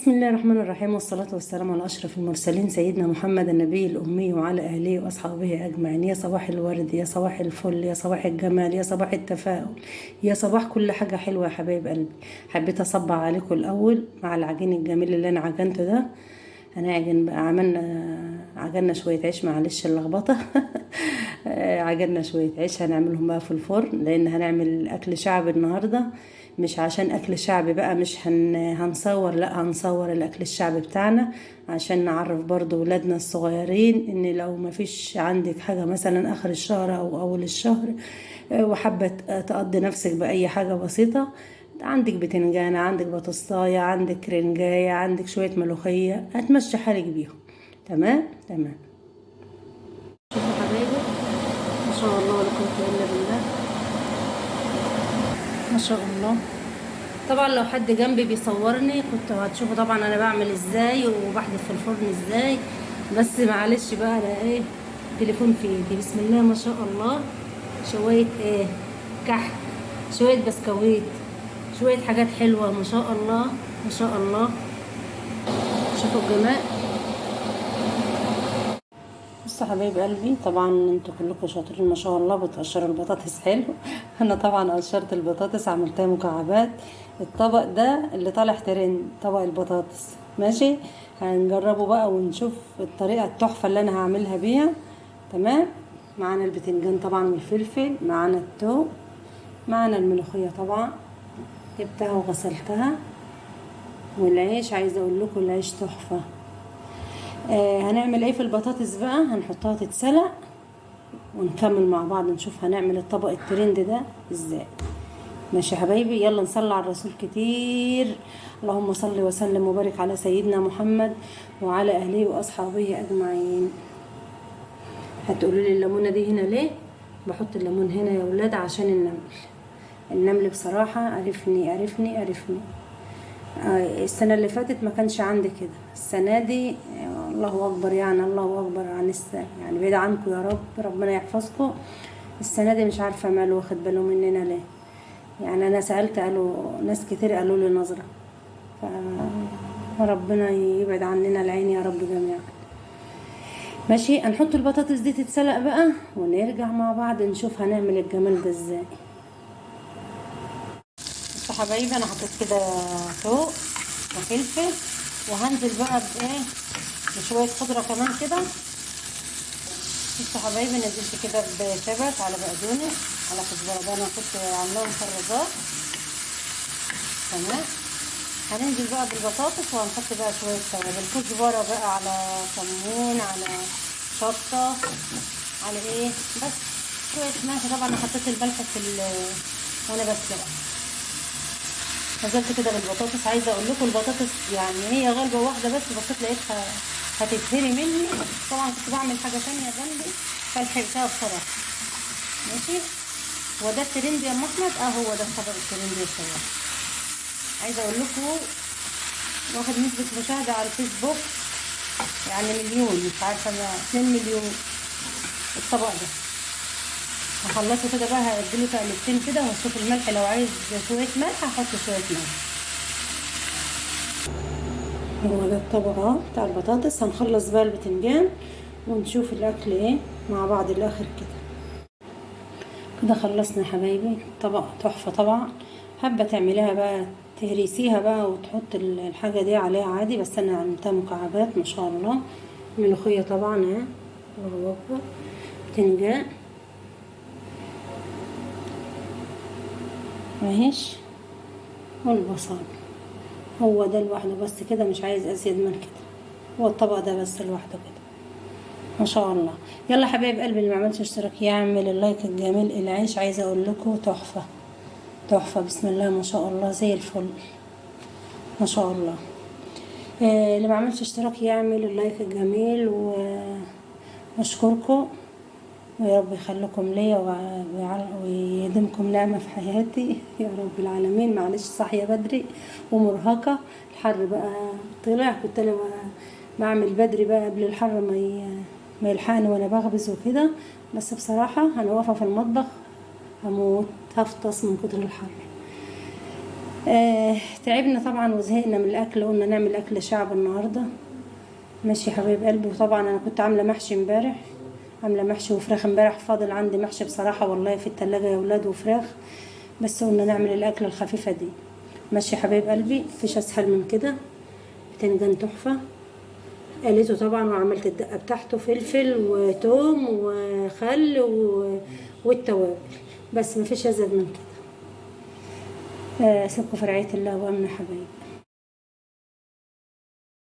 بسم الله الرحمن الرحيم، والصلاة والسلام على أشرف المرسلين سيدنا محمد النبي الأمي وعلى آله وأصحابه أجمعين. يا صباح الورد، يا صباح الفل، يا صباح الجمال، يا صباح التفاؤل، يا صباح كل حاجة حلوة يا حبايب قلبي. حبيت أصبح عليكم الأول مع العجين الجميل اللي أنا عجنته ده. هنعجن بقى، عجلنا شوية عيش، معلش اللخبطة. عجلنا شوية عيش هنعملهم بقى في الفرن، لأن هنعمل أكل شعبي النهاردة. مش عشان أكل شعبي بقى مش هنصور، لا هنصور الأكل الشعبي بتاعنا عشان نعرف برضو ولادنا الصغيرين إن لو ما فيش عندك حاجة مثلا آخر الشهر أو أول الشهر، وحابة تقضي نفسك بأي حاجة بسيطة، عندك بتنجانة، عندك بطاطساية، عندك رنجاية، عندك شوية ملوخية، هتمشي حالك بيهم. تمام تمام. شوفوا حبايبي، ما شاء الله ولا قوة إلا بالله، ما شاء الله. طبعا لو حد جنبي بيصورني كنت هتشوفوا طبعا انا بعمل ازاي وبحدث في الفرن ازاي، بس معلش بقى انا ايه، تليفون في ايدي. بسم الله ما شاء الله. شوية ايه، كحك، شوية بسكويت، شوية حاجات حلوة، ما شاء الله ما شاء الله. شوفوا الجمال. بصوا حبايب قلبي، طبعا انتوا كلكم شاطرين ما شاء الله، بتقشروا البطاطس حلو. انا طبعا قشرت البطاطس، عملتها مكعبات. الطبق ده اللي طالع ترند، طبق البطاطس. ماشي، هنجربه بقى ونشوف الطريقه التحفه اللي انا هعملها بيها. تمام. معانا البتنجان طبعا والفلفل، معانا التوم، معانا الملوخيه طبعا جبتها وغسلتها، والعيش عايزه اقول لكم العيش تحفه. هنعمل ايه في البطاطس بقى، هنحطها تتسلق ونكمل مع بعض نشوف هنعمل الطبق الترند ده ازاي. ماشي يا حبايبي، يلا نصلي على الرسول كتير. اللهم صل وسلم وبارك على سيدنا محمد وعلى اهله واصحابه اجمعين. هتقولوا لي الليمونه دي هنا ليه؟ بحط الليمون هنا يا ولاد عشان النمل بصراحه قرفني. السنه اللي فاتت ما كانش عندي كده، السنه دي الله اكبر، يعني الله اكبر عن يعني بعيد عنكم يا رب، ربنا يحفظكم. السنه دي مش عارفه ماله واخد باله مننا ليه. يعني انا سالت، قالوا ناس كتير قالوا لي نظره، فربنا يبعد عننا العين يا رب جميعا. ماشي، هنحط البطاطس دي تتسلق بقى ونرجع مع بعض نشوف هنعمل الجمال ده ازاي. بصوا حبايبي، انا حطيت كده توم وفلفل، وهنزل بقى بايه، بشويه خضره كمان كده. بصوا حبايبي، نزلت كده بشبت على بقدونس على كزبره، ده انا كنت عاملاهم مفرزات. تمام. هننزل بقى بالبطاطس وهنحط بقى شويه توابل، كزبره بقى على كمون على شطه على ايه، بس شويه ملح. طبعا انا حطيت الملح وانا بسلق. نزلت كده بالبطاطس. عايزه اقول لكم البطاطس يعني هي غلبه واحده بس، بصيت لقيتها هتتهري مني. طبعا كنت بعمل حاجه تانية جنبي فلحقتها بصراحه. ماشي، هو ده الترند يا ام احمد؟ هو ده الطبق الترند يا شباب. عايزه اقول لكم واخد نسبه مشاهده على الفيسبوك يعني مليون، مش عارفه 2 مليون الطبق ده. هخلصه كده بقى، هديله تقلبتين كده واشوف الملح، لو عايز شويه ملح هحط شويه ملح. هو ده الطبق اهو بتاع البطاطس. هنخلص بقى البتنجان ونشوف الاكل ايه مع بعض الاخر كده خلصنا يا حبايبي. طبق تحفه طبعا. حابه تعمليها بقى تهريسيها بقى وتحط الحاجه دي عليها عادي، بس انا عملتها مكعبات ما شاء الله. ملوخيه طبعا اهي، الله اكبر، بتنجان ماهيش، والبصل. هو ده لوحده بس كده، مش عايز ازيد من كده. هو الطبق ده بس لوحده كده ما شاء الله. يلا حبايب قلبي، اللي ما عملش اشتراك يعمل اللايك الجميل. العيش عايزه اقول لكم تحفه تحفه، بسم الله ما شاء الله، زي الفل ما شاء الله. اللي ما عملش اشتراك يعمل اللايك الجميل، واشكركم ويا رب يخليكم ليا ويديمكم نعمة في حياتي يا رب العالمين. معلش صاحية بدري ومرهقة، الحر بقى طلع، كنت انا بعمل بدري بقى قبل الحر ما يلحقني وانا بخبز وكده، بس بصراحة انا واقفة في المطبخ هموت، هفطس من كتر الحر. تعبنا طبعا وزهقنا من الاكل، قلنا نعمل اكل شعب النهارده. ماشي يا حبايب قلبي. وطبعا انا كنت عامله محشي امبارح، عامله محشي وفراخ امبارح، فاضل عندي محشي بصراحه والله في التلاجة يا ولاد وفراخ، بس قلنا نعمل الاكله الخفيفه دي. ماشي يا حبايب قلبي، مفيش اسهل من كده. بتنجان تحفه، قليته طبعا وعملت الدقه بتاعته، فلفل وتوم وخل والتوابل، بس مفيش ازيد من كده. سيبكوا في رعايه الله وامن يا حبايب.